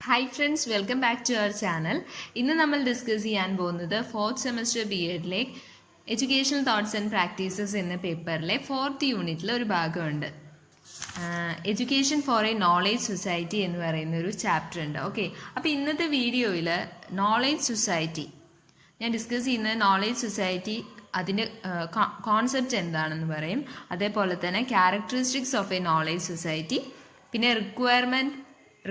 Hi friends, welcome back to our channel. ഇന്ന് നമ്മൾ discuss ചെയ്യാൻ പോകുന്നത് 4th സെമസ്റ്റർ BEdലെ എഡ്യൂക്കേഷണൽ തോട്ട്സ് ആൻഡ് പ്രാക്ടീസസ് എന്ന പേപ്പറിലെ 4th യൂണിറ്റിലെ ഒരു ഭാഗമുണ്ട്. Education for a knowledge society എന്ന് പറയുന്ന ഒരു ചാപ്റ്റർ ഉണ്ട്. ഓക്കെ, അപ്പോൾ ഇന്നത്തെ വീഡിയോയിൽ നോളേജ് സൊസൈറ്റി ഞാൻ ഡിസ്കസ് ചെയ്യുന്നത് നോളേജ് സൊസൈറ്റി അതിൻ്റെ കോൺസെപ്റ്റ് എന്താണെന്ന് പറയും. അതേപോലെ തന്നെ characteristics of a knowledge society, പിന്നെ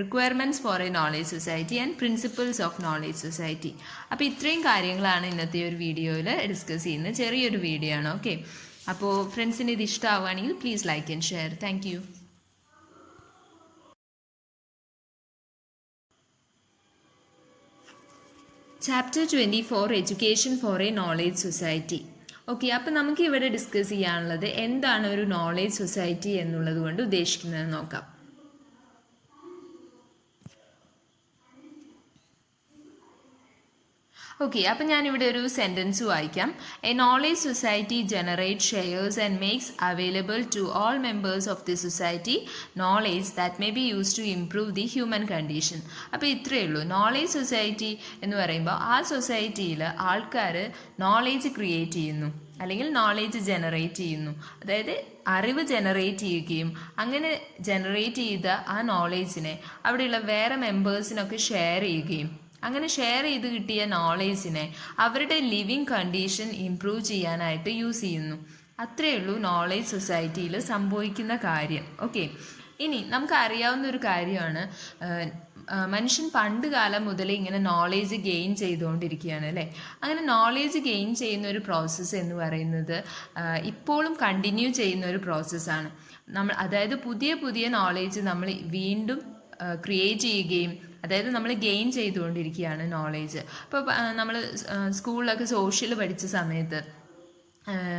requirements for a knowledge society and principles of knowledge society. അപ്പോൾ ഇത്രയും കാര്യങ്ങളാണ് ഇന്നത്തെ ഒരു വീഡിയോയിൽ ഡിസ്കസ് ചെയ്യുന്നത്. ചെറിയൊരു വീഡിയോ ആണ്. ഓക്കെ, അപ്പോൾ ഫ്രണ്ട്സിന് ഇത് ഇഷ്ടമാവുകയാണെങ്കിൽ please like and share. Thank you. Chapter 24 education for a knowledge society. Okay, അപ്പോൾ നമുക്ക് ഇവിടെ ഡിസ്കസ് ചെയ്യാനുള്ളത് എന്താണ് ഒരു നോളേജ് സൊസൈറ്റി എന്നുള്ളത് കൊണ്ട് ഉദ്ദേശിക്കുന്നത് നോക്കാം. ഓക്കെ, അപ്പം ഞാനിവിടെ ഒരു സെൻറ്റൻസ് വായിക്കാം. A knowledge society generate shares and makes available to all members of the society knowledge that may be use to improve the human condition. അപ്പോൾ ഇത്രയേ ഉള്ളൂ. നോളേജ് സൊസൈറ്റി എന്ന് പറയുമ്പോൾ ആ സൊസൈറ്റിയിൽ ആൾക്കാർ നോളേജ് ക്രിയേറ്റ് ചെയ്യുന്നു അല്ലെങ്കിൽ നോളേജ് ജനറേറ്റ് ചെയ്യുന്നു. അതായത് അറിവ് ജനറേറ്റ് ചെയ്യുകയും അങ്ങനെ ജനറേറ്റ് ചെയ്ത ആ നോളേജിനെ അവിടെയുള്ള വേറെ മെമ്പേഴ്സിനൊക്കെ ഷെയർ ചെയ്യുകയും അങ്ങനെ ഷെയർ ചെയ്ത് കിട്ടിയ നോളേജിനെ അവരുടെ ലിവിങ് കണ്ടീഷൻ ഇംപ്രൂവ് ചെയ്യാനായിട്ട് യൂസ് ചെയ്യുന്നു. അത്രയേ ഉള്ളൂ നോളേജ് സൊസൈറ്റിയിൽ സംഭവിക്കുന്ന കാര്യം. ഓക്കെ, ഇനി നമുക്ക് അറിയാവുന്ന ഒരു കാര്യമാണ്, മനുഷ്യൻ പണ്ട് കാലം മുതലേ ഇങ്ങനെ നോളേജ് ഗെയിൻ ചെയ്തുകൊണ്ടിരിക്കുകയാണ് അല്ലേ. അങ്ങനെ നോളേജ് ഗെയിൻ ചെയ്യുന്ന ഒരു പ്രോസസ്സ് എന്ന് പറയുന്നത് ഇപ്പോഴും കണ്ടിന്യൂ ചെയ്യുന്ന ഒരു പ്രോസസ്സാണ്. അതായത് പുതിയ പുതിയ നോളേജ് നമ്മൾ വീണ്ടും ക്രിയേറ്റ് ചെയ്യുകയും അതായത് നമ്മൾ ഗെയിൻ ചെയ്തുകൊണ്ടിരിക്കുകയാണ് നോളേജ്. ഇപ്പോൾ നമ്മൾ സ്കൂളിലൊക്കെ സോഷ്യൽ പഠിച്ച സമയത്ത്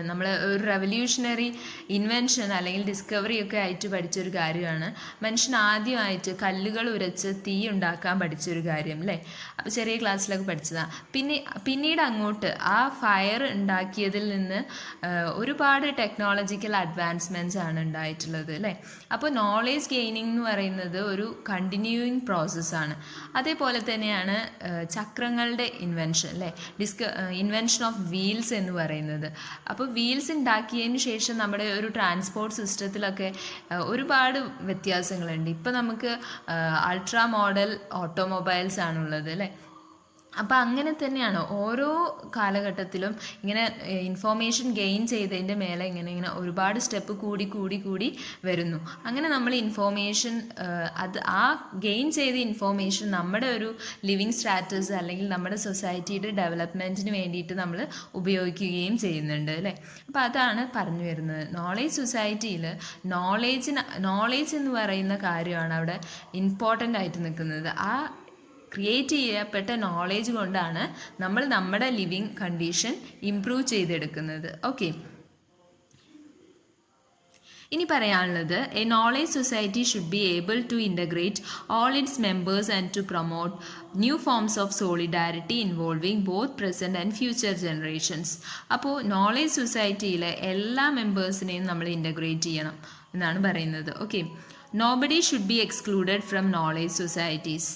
നമ്മൾ ഒരു റെവല്യൂഷണറി ഇൻവെൻഷൻ അല്ലെങ്കിൽ ഡിസ്കവറി ഒക്കെ ആയിട്ട് പഠിച്ചൊരു കാര്യമാണ് മനുഷ്യൻ ആദ്യമായിട്ട് കല്ലുകൾ ഉരച്ച് തീ ഉണ്ടാക്കാൻ പഠിച്ചൊരു കാര്യം അല്ലേ. അപ്പോൾ ചെറിയ ക്ലാസ്സിലൊക്കെ പഠിച്ചതാണ്. പിന്നീട് അങ്ങോട്ട് ആ ഫയർ ഉണ്ടാക്കിയതിൽ നിന്ന് ഒരുപാട് ടെക്നോളജിക്കൽ അഡ്വാൻസ്മെൻറ്റ്സ് ആണ് ഉണ്ടായിട്ടുള്ളത് അല്ലേ. അപ്പോൾ നോളേജ് ഗെയിനിങ് എന്ന് പറയുന്നത് ഒരു കണ്ടിന്യൂയിങ് പ്രോസസ്സാണ്. അതേപോലെ തന്നെയാണ് ചക്രങ്ങളുടെ ഇൻവെൻഷൻ അല്ലേ, ഇൻവെൻഷൻ ഓഫ് വീൽസ് എന്ന് പറയുന്നത്. അപ്പോൾ വീൽസ് ഉണ്ടാക്കിയതിന് ശേഷം നമ്മുടെ ഒരു ട്രാൻസ്പോർട്ട് സിസ്റ്റത്തിലൊക്കെ ഒരുപാട് വ്യത്യാസങ്ങളുണ്ട്. ഇപ്പോൾ നമുക്ക് അൾട്രാ മോഡൽ ഓട്ടോമൊബൈൽസ് ആണുള്ളത് അല്ലേ. അപ്പോൾ അങ്ങനെ തന്നെയാണ് ഓരോ കാലഘട്ടത്തിലും ഇങ്ങനെ ഇൻഫോർമേഷൻ ഗെയിൻ ചെയ്തതിൻ്റെ മേലെ ഇങ്ങനെ ഒരുപാട് സ്റ്റെപ്പ് കൂടി വരുന്നു. അങ്ങനെ നമ്മൾ ഇൻഫോർമേഷൻ ആ ഗെയിൻ ചെയ്ത ഇൻഫോർമേഷൻ നമ്മുടെ ഒരു ലിവിങ് സ്റ്റാറ്റസ് അല്ലെങ്കിൽ നമ്മുടെ സൊസൈറ്റിയുടെ ഡെവലപ്മെൻറ്റിന് വേണ്ടിയിട്ട് നമ്മൾ ഉപയോഗിക്കുകയും ചെയ്യുന്നുണ്ട് അല്ലേ. അപ്പോൾ അതാണ് പറഞ്ഞു വരുന്നത്. നോളേജ് സൊസൈറ്റിയിൽ നോളേജ് എന്ന് പറയുന്ന കാര്യമാണ് അവിടെ ഇമ്പോർട്ടൻ്റ് ആയിട്ട് നിൽക്കുന്നത്. ആ ക്രിയേറ്റ് ചെയ്യപ്പെട്ട നോളേജ് കൊണ്ടാണ് നമ്മൾ നമ്മുടെ ലിവിങ് കണ്ടീഷൻ ഇംപ്രൂവ് ചെയ്തെടുക്കുന്നത്. ഓക്കെ, ഇനി പറയാനുള്ളത് a knowledge society should be able to integrate all its members and to promote new forms of solidarity involving both present and future generations. അപ്പോൾ നോളേജ് സൊസൈറ്റിയിലെ എല്ലാ മെമ്പേഴ്സിനെയും നമ്മൾ ഇൻ്റഗ്രേറ്റ് ചെയ്യണം എന്നാണ് പറയുന്നത്. Okay, nobody should be excluded from knowledge societies.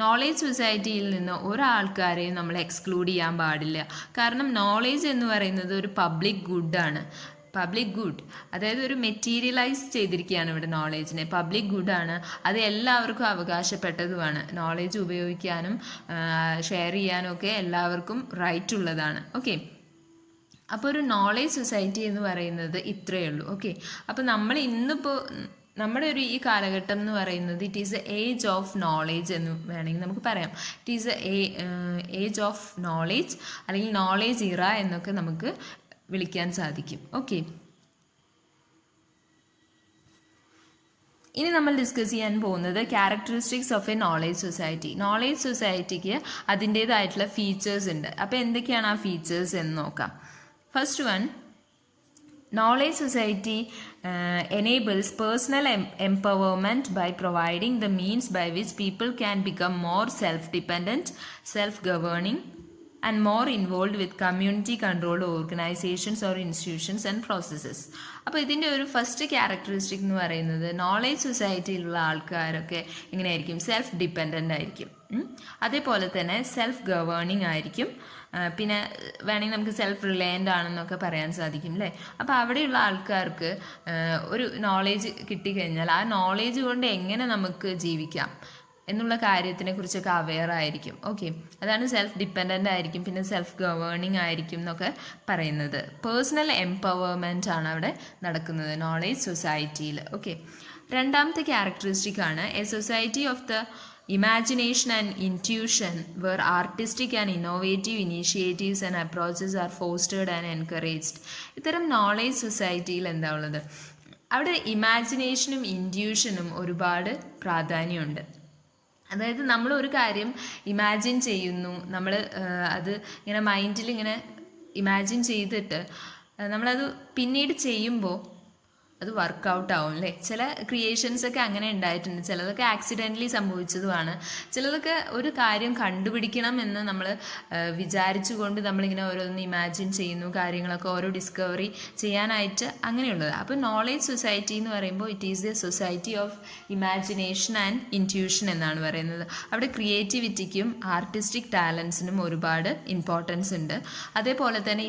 Knowledge സൊസൈറ്റിയിൽ നിന്ന് ഒരാൾക്കാരെയും നമ്മൾ എക്സ്ക്ലൂഡ് ചെയ്യാൻ പാടില്ല. കാരണം നോളേജ് എന്ന് പറയുന്നത് ഒരു പബ്ലിക് ഗുഡാണ്. പബ്ലിക് ഗുഡ് അതായത് ഒരു മെറ്റീരിയലൈസ് ചെയ്തിരിക്കുകയാണ് ഇവിടെ നോളേജിനെ. പബ്ലിക് ഗുഡാണ്, അത് എല്ലാവർക്കും അവകാശപ്പെട്ടതുമാണ്. നോളേജ് ഉപയോഗിക്കാനും ഷെയർ ചെയ്യാനും ഒക്കെ എല്ലാവർക്കും റൈറ്റ് ഉള്ളതാണ്. ഓക്കെ, അപ്പോൾ ഒരു നോളേജ് സൊസൈറ്റി എന്ന് പറയുന്നത് ഇത്രയേ ഉള്ളൂ. ഓക്കെ, അപ്പോൾ നമ്മൾ ഇന്നിപ്പോൾ നമ്മുടെ ഒരു ഈ കാലഘട്ടം എന്ന് പറയുന്നത് it is A age of knowledge എന്ന് വേണമെങ്കിൽ നമുക്ക് പറയാം. It is age of knowledge അല്ലെങ്കിൽ നോളേജ് ഇറ എന്നൊക്കെ നമുക്ക് വിളിക്കാൻ സാധിക്കും. ഓക്കെ, ഇനി നമ്മൾ ഡിസ്കസ് ചെയ്യാൻ പോകുന്നത് characteristics of a knowledge society. Knowledge സൊസൈറ്റിക്ക് അതിൻ്റേതായിട്ടുള്ള ഫീച്ചേഴ്സ് ഉണ്ട്. അപ്പോൾ എന്തൊക്കെയാണ് ആ ഫീച്ചേഴ്സ് എന്ന് നോക്കാം. First one, knowledge society enables personal empowerment by providing the means by which people can become more self-dependent, self-governing, and more involved with community controlled organizations or institutions and processes. അപ്പോൾ ഇതിൻ്റെ ഒരു first characteristic എന്ന് പറയുന്നത് knowledge സൊസൈറ്റിയിലുള്ള ആൾക്കാരൊക്കെ എങ്ങനെയായിരിക്കും? Self dependent ആയിരിക്കും. അതേപോലെ തന്നെ സെൽഫ് ഗവേണിംഗ് ആയിരിക്കും. പിന്നെ വേണമെങ്കിൽ നമുക്ക് സെൽഫ് റിലയൻ്റ് ആണെന്നൊക്കെ പറയാൻ സാധിക്കും അല്ലേ? അപ്പോൾ അവിടെയുള്ള ആൾക്കാർക്ക് ഒരു നോളേജ് കിട്ടിക്കഴിഞ്ഞാൽ ആ നോളേജ് കൊണ്ട് എങ്ങനെ നമുക്ക് ജീവിക്കാം എന്നുള്ള കാര്യത്തിനെ കുറിച്ചൊക്കെ അവെയർ ആയിരിക്കും. ഓക്കെ, അതാണ് സെൽഫ് ഡിപ്പെൻഡൻ്റ് ആയിരിക്കും. പിന്നെ സെൽഫ് ഗവേണിംഗ് ആയിരിക്കും എന്നൊക്കെ പറയുന്നത്. പേഴ്സണൽ എംപവർമെൻ്റ് ആണ് അവിടെ നടക്കുന്നത് നോളേജ് സൊസൈറ്റിയിൽ. ഓക്കെ, രണ്ടാമത്തെ ക്യാരക്ടറിസ്റ്റിക് ആണ് a society of the imagination and intuition where artistic and innovative initiatives and approaches are fostered and encouraged. ഇത്തരം നോളേജ് സൊസൈറ്റിയിൽ എന്താ ഉള്ളത്? അവിടെ ഇമാജിനേഷനും ഇൻറ്റ്യൂഷനും ഒരുപാട് പ്രാധാന്യമുണ്ട്. അതായത് നമ്മൾ ഒരു കാര്യം ഇമാജിൻ ചെയ്യുന്നു, നമ്മൾ അത് ഇങ്ങനെ മൈൻഡിൽ ഇങ്ങനെ ഇമാജിൻ ചെയ്തിട്ട് നമ്മളത് പിന്നീട് ചെയ്യുമ്പോൾ അത് വർക്കൗട്ട് ആവും അല്ലേ? ചില ക്രിയേഷൻസൊക്കെ അങ്ങനെ ഉണ്ടായിട്ടുണ്ട്. ചിലതൊക്കെ ആക്സിഡൻ്റലി സംഭവിച്ചതുമാണ്. ചിലതൊക്കെ ഒരു കാര്യം കണ്ടുപിടിക്കണം എന്ന് നമ്മൾ വിചാരിച്ചുകൊണ്ട് നമ്മളിങ്ങനെ ഓരോന്ന് ഇമാജിൻ ചെയ്യുന്നു, കാര്യങ്ങളൊക്കെ ഓരോ ഡിസ്കവറി ചെയ്യാനായിട്ട് അങ്ങനെയുള്ളത്. അപ്പോൾ നോളേജ് സൊസൈറ്റി എന്ന് പറയുമ്പോൾ it is the society of imagination and intuition എന്നാണ് പറയുന്നത്. അവിടെ ക്രിയേറ്റിവിറ്റിക്കും ആർട്ടിസ്റ്റിക് ടാലൻസിനും ഒരുപാട് ഇമ്പോർട്ടൻസ് ഉണ്ട്. അതേപോലെ തന്നെ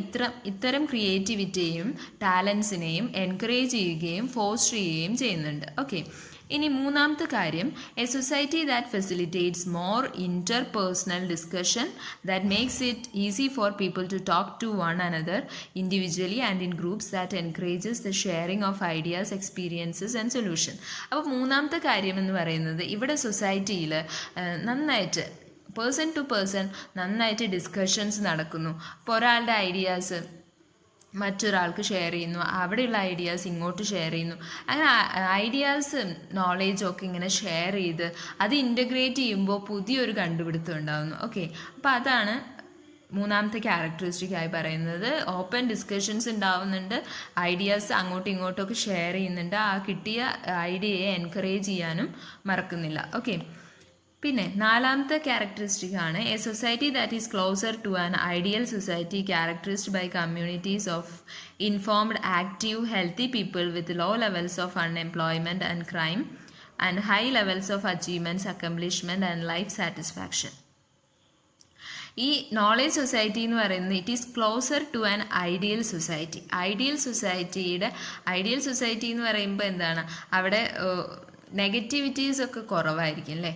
ഇത്തരം ക്രിയേറ്റിവിറ്റിയെയും ടാലൻസിനെയും എൻകറേജ് ചെയ്യുകയും ഫോസ്റ്റർ ചെയ്യുകയും ചെയ്യുന്നുണ്ട്. ഓക്കെ, ഇനി മൂന്നാമത്തെ കാര്യം a society that facilitates more interpersonal discussion that makes it easy for people to talk to one another individually and in groups that encourages the sharing of ideas experiences and solution. അപ്പോൾ മൂന്നാമത്തെ കാര്യം എന്ന് പറയുന്നത് ഇവിടെ സൊസൈറ്റിയിൽ നന്നായിട്ട് person to person നന്നായിട്ട് discussions നടക്കുന്നു. ഇപ്പോൾ ഒരാളുടെ ഐഡിയാസ് മറ്റൊരാൾക്ക് ഷെയർ ചെയ്യുന്നു, അവിടെയുള്ള ഐഡിയാസ് ഇങ്ങോട്ട് ഷെയർ ചെയ്യുന്നു. അങ്ങനെ ഐഡിയാസ് നോളേജും ഒക്കെ ഇങ്ങനെ ഷെയർ ചെയ്ത് അത് ഇൻ്റഗ്രേറ്റ് ചെയ്യുമ്പോൾ പുതിയൊരു കണ്ടുപിടുത്തം ഉണ്ടാകുന്നു. ഓക്കെ, അപ്പോൾ അതാണ് മൂന്നാമത്തെ ക്യാരക്ടറിസ്റ്റിക് ആയി പറയുന്നത്. ഓപ്പൺ ഡിസ്കഷൻസ് ഉണ്ടാവുന്നുണ്ട്, ഐഡിയാസ് അങ്ങോട്ടും ഇങ്ങോട്ടും ഒക്കെ ഷെയർ ചെയ്യുന്നുണ്ട്, ആ കിട്ടിയ ഐഡിയയെ എൻകറേജ് ചെയ്യാനും മറക്കുന്നില്ല. ഓക്കെ, പിന്നെ നാലാമത്തെ ക്യാരക്ടറിസ്റ്റിക് ആണ് a society that is closer to an ideal society characterized by communities of informed active healthy people with low levels of unemployment and crime and high levels of achievements accomplishment and life satisfaction. ഈ knowledge society എന്ന് പറയുന്നത് it is closer to an ideal society. Ideal society എന്ന് പറയുമ്പോൾ എന്താണ്? അവിടെ negativities ഒക്കെ കുറവായിരിക്കും അല്ലേ?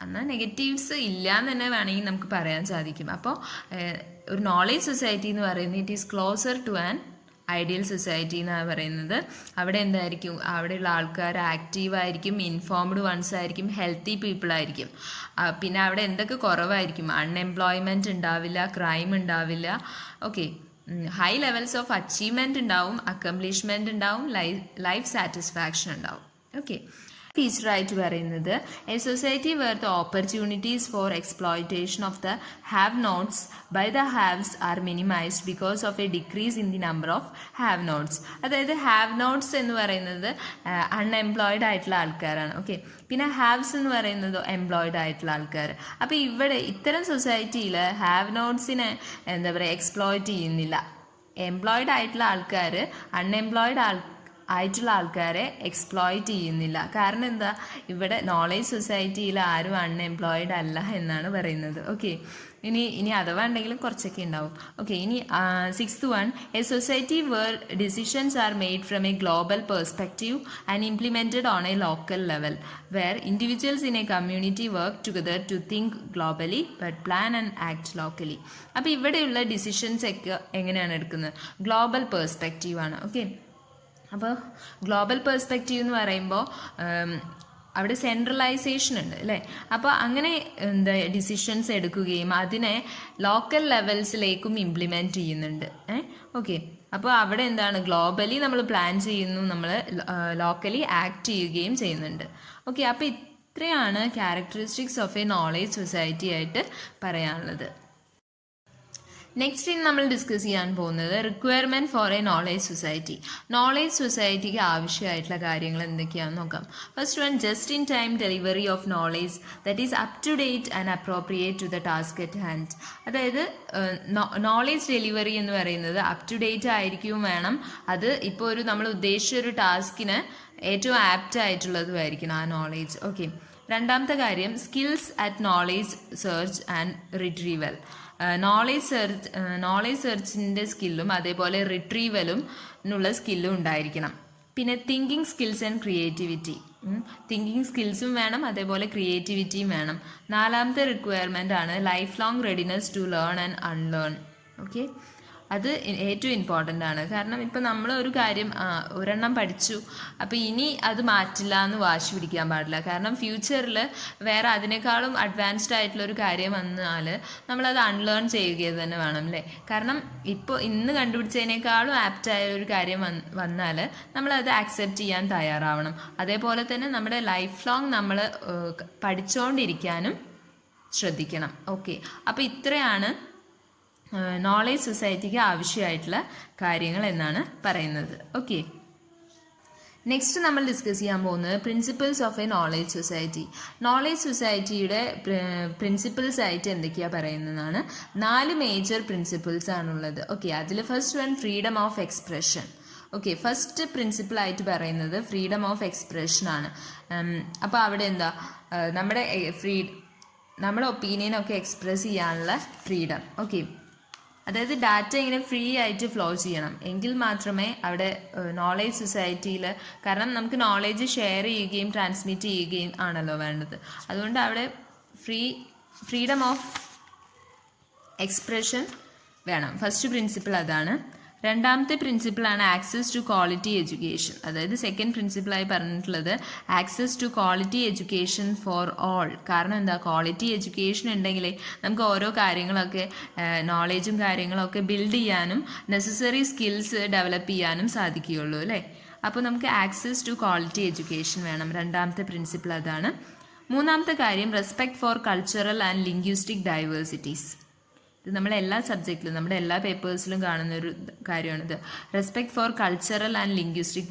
എന്നാൽ നെഗറ്റീവ്സ് ഇല്ല എന്ന് തന്നെ വേണമെങ്കിൽ നമുക്ക് പറയാൻ സാധിക്കും. അപ്പോൾ ഒരു നോളേജ് സൊസൈറ്റി എന്ന് പറയുന്നത് it is closer to an ideal society എന്നാണ് പറയുന്നത്. അവിടെ എന്തായിരിക്കും? അവിടെയുള്ള ആൾക്കാർ ആക്റ്റീവായിരിക്കും, ഇൻഫോംഡ് വൺസ് ആയിരിക്കും, ഹെൽത്തി പീപ്പിൾ ആയിരിക്കും. പിന്നെ അവിടെ എന്തൊക്കെ കുറവായിരിക്കും? അൺഎംപ്ലോയ്മെൻറ്റ് ഉണ്ടാവില്ല, ക്രൈം ഉണ്ടാവില്ല. Okay, high levels of achievement ഉണ്ടാവും, അക്കംപ്ലിഷ്മെൻറ്റ് ഉണ്ടാവും, ലൈഫ് സാറ്റിസ്ഫാക്ഷൻ ഉണ്ടാവും. ഓക്കെ, ടീച്ചറായിട്ട് പറയുന്നത് a society where the opportunities for exploitation of the have nots by the haves are minimized because of a decrease in the number of have notes. അതായത് have notes എന്ന് പറയുന്നത് unemployed ആയിട്ടുള്ള ആൾക്കാരാണ്. Okay, പിന്നെ haves എന്ന് പറയുന്നത് employed ആയിട്ടുള്ള ആൾക്കാർ. അപ്പോൾ ഇവിടെ ഇത്തരം സൊസൈറ്റിയിൽ ഹാവ് നോട്ട്സിനെ എന്താ പറയുക എക്സ്പ്ലോയിറ്റ് ചെയ്യുന്നില്ല. എംപ്ലോയിഡ് ആയിട്ടുള്ള ആൾക്കാർ അൺഎംപ്ലോയിഡ് ആയിട്ടുള്ള ആൾക്കാരെ എക്സ്പ്ലോയിറ്റ് ചെയ്യുന്നില്ല. കാരണം എന്താ? ഇവിടെ നോളേജ് സൊസൈറ്റിയിൽ ആരും അൺഎംപ്ലോയിഡ് അല്ല എന്നാണ് പറയുന്നത്. ഓക്കെ, ഇനി അഥവാ ഉണ്ടെങ്കിലും കുറച്ചൊക്കെ ഉണ്ടാവും. ഓക്കെ, ഇനി 6th one a society where decisions are made from a global perspective and implemented on a local level where individuals in a community work together to think globally but plan and act locally. അപ്പോൾ ഇവിടെയുള്ള decisions ഒക്കെ എങ്ങനെയാണ് എടുക്കുന്നത്? Global പെർസ്പെക്റ്റീവാണ്. Okay, അപ്പോൾ global perspective എന്ന് പറയുമ്പോൾ അവിടെ സെൻട്രലൈസേഷൻ ഉണ്ട് അല്ലേ? അപ്പോൾ അങ്ങനെ ഡിസിഷൻസ് എടുക്കുകയും അതിനെ ലോക്കൽ ലെവൽസിലേക്കും ഇംപ്ലിമെൻറ്റ് ചെയ്യുന്നുണ്ട്. ഓക്കെ, അപ്പോൾ അവിടെ എന്താണ്? ഗ്ലോബലി നമ്മൾ പ്ലാൻ ചെയ്യുന്നു, നമ്മൾ ലോക്കലി ആക്ട് ചെയ്യുകയും ചെയ്യുന്നുണ്ട്. ഓക്കെ, അപ്പോൾ ഇത്രയാണ് characteristics of a knowledge society ആയിട്ട് പറയാനുള്ളത്. നെക്സ്റ്റ് ഇനി നമ്മൾ ഡിസ്കസ് ചെയ്യാൻ പോകുന്നത് requirement for a knowledge society. Knowledge സൊസൈറ്റിക്ക് ആവശ്യമായിട്ടുള്ള കാര്യങ്ങൾ എന്തൊക്കെയാണെന്ന് നോക്കാം. First one, just in time delivery of knowledge that is up to date and appropriate to the task at hand. അതായത് നോളേജ് ഡെലിവറി എന്ന് പറയുന്നത് അപ് ടു ഡേറ്റ് ആയിരിക്കും വേണം. അത് ഇപ്പോൾ നമ്മൾ ഉദ്ദേശിച്ച ഒരു ടാസ്കിന് ഏറ്റവും ആപ്റ്റ് ആയിട്ടുള്ളതുമായിരിക്കണം ആ നോളേജ്. ഓക്കെ. രണ്ടാമത്തെ കാര്യം, skills at knowledge search and retrieval. Knowledge സെർച്ചിൻ്റെ സ്കില്ലും അതേപോലെ റിട്രീവലും സ്കില്ലും ഉണ്ടായിരിക്കണം. പിന്നെ thinking skills and creativity. Thinking സ്കിൽസും വേണം, അതേപോലെ ക്രിയേറ്റിവിറ്റിയും വേണം. നാലാമത്തെ റിക്വയർമെൻ്റ് ആണ് lifelong readiness to learn and unlearn. Okay, അത് ഏറ്റവും ഇമ്പോർട്ടൻ്റ് ആണ്. കാരണം ഇപ്പം നമ്മൾ ഒരു കാര്യം ഒരെണ്ണം പഠിച്ചു, അപ്പോൾ ഇനി അത് മാറ്റില്ല എന്ന് വാശി പിടിക്കാൻ പാടില്ല. കാരണം ഫ്യൂച്ചറിൽ വേറെ അതിനേക്കാളും അഡ്വാൻസ്ഡ് ആയിട്ടുള്ളൊരു കാര്യം വന്നാൽ നമ്മളത് അൺലേൺ ചെയ്യുക തന്നെ വേണം അല്ലേ. കാരണം ഇപ്പോൾ ഇന്ന് കണ്ടുപിടിച്ചതിനേക്കാളും ആപ്റ്റായ ഒരു കാര്യം വന്നാൽ നമ്മളത് ആക്സെപ്റ്റ് ചെയ്യാൻ തയ്യാറാവണം. അതേപോലെ തന്നെ നമ്മുടെ ലൈഫ് ലോങ് നമ്മൾ പഠിച്ചുകൊണ്ടിരിക്കാനും ശ്രദ്ധിക്കണം. ഓക്കെ, അപ്പോൾ ഇത്രയാണ് നോളേജ് സൊസൈറ്റിക്ക് ആവശ്യമായിട്ടുള്ള കാര്യങ്ങൾ എന്നാണ് പറയുന്നത്. ഓക്കെ, നെക്സ്റ്റ് നമ്മൾ ഡിസ്കസ് ചെയ്യാൻ പോകുന്നത് principles of a knowledge society. Knowledge സൊസൈറ്റിയുടെ പ്രിൻസിപ്പിൾസ് ആയിട്ട് എന്തൊക്കെയാണ് പറയുന്നതാണ്. 4 മേജർ പ്രിൻസിപ്പിൾസ് ആണുള്ളത്. ഓക്കെ, അതിൽ first one freedom of expression. Okay, first principle ആയിട്ട് പറയുന്നത് ഫ്രീഡം ഓഫ് എക്സ്പ്രഷൻ ആണ്. അപ്പോൾ അവിടെ എന്താ നമ്മുടെ ഒപ്പീനിയനൊക്കെ എക്സ്പ്രസ് ചെയ്യാനുള്ള ഫ്രീഡം. ഓക്കെ, അതായത് ഡാറ്റ ഇങ്ങനെ ഫ്രീ ആയിട്ട് ഫ്ലോ ചെയ്യണം, എങ്കിൽ മാത്രമേ അവിടെ നോളേജ് സൊസൈറ്റിയിൽ, കാരണം നമുക്ക് നോളേജ് ഷെയർ ചെയ്യുകയും ട്രാൻസ്മിറ്റ് ചെയ്യുകയും ആണല്ലോ വേണ്ടത്. അതുകൊണ്ട് അവിടെ ഫ്രീഡം ഓഫ് എക്സ്പ്രഷൻ വേണം. ഫസ്റ്റ് പ്രിൻസിപ്പിൾ അതാണ്. രണ്ടാമത്തെ പ്രിൻസിപ്പിളാണ് ആക്സസ് ടു ക്വാളിറ്റി എഡ്യൂക്കേഷൻ. അതായത് സെക്കൻഡ് പ്രിൻസിപ്പിളായി പറഞ്ഞിട്ടുള്ളത് access to quality education for all. കാരണം എന്താ, ക്വാളിറ്റി എഡ്യൂക്കേഷൻ ഉണ്ടെങ്കിലേ നമുക്ക് ഓരോ കാര്യങ്ങളൊക്കെ നോളേജും കാര്യങ്ങളൊക്കെ ബിൽഡ് ചെയ്യാനും നെസസറി സ്കിൽസ് ഡെവലപ്പ് ചെയ്യാനും സാധിക്കുകയുള്ളൂ അല്ലേ. അപ്പോൾ നമുക്ക് ആക്സസ് ടു ക്വാളിറ്റി എഡ്യൂക്കേഷൻ വേണം. രണ്ടാമത്തെ പ്രിൻസിപ്പിൾ അതാണ്. മൂന്നാമത്തെ കാര്യം respect for cultural and linguistic diversities. ഇത് നമ്മുടെ എല്ലാ സബ്ജക്റ്റിലും നമ്മുടെ എല്ലാ പേപ്പേഴ്സിലും കാണുന്ന ഒരു കാര്യമാണിത്. Respect for cultural and linguistic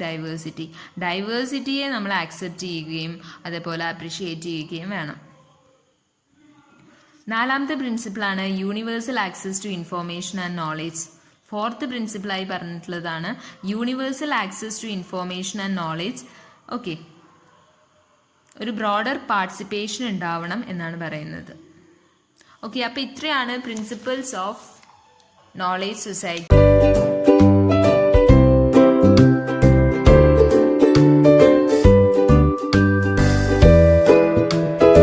ഡൈവേഴ്സിറ്റിയെ നമ്മൾ ആക്സെപ്റ്റ് ചെയ്യുകയും അതേപോലെ അപ്രിഷിയേറ്റ് ചെയ്യുകയും വേണം. നാലാമത്തെ പ്രിൻസിപ്പിളാണ് universal access to information and knowledge. Fourth പ്രിൻസിപ്പിളായി പറഞ്ഞിട്ടുള്ളതാണ് universal access to information and knowledge. Okay, ഒരു ബ്രോഡർ പാർട്ടിസിപ്പേഷൻ ഉണ്ടാവണം എന്നാണ് പറയുന്നത്. ഓക്കെ, അപ്പോൾ ഇത്രയാണ് പ്രിൻസിപ്പിൾസ് ഓഫ് നോളേജ് സൊസൈറ്റി.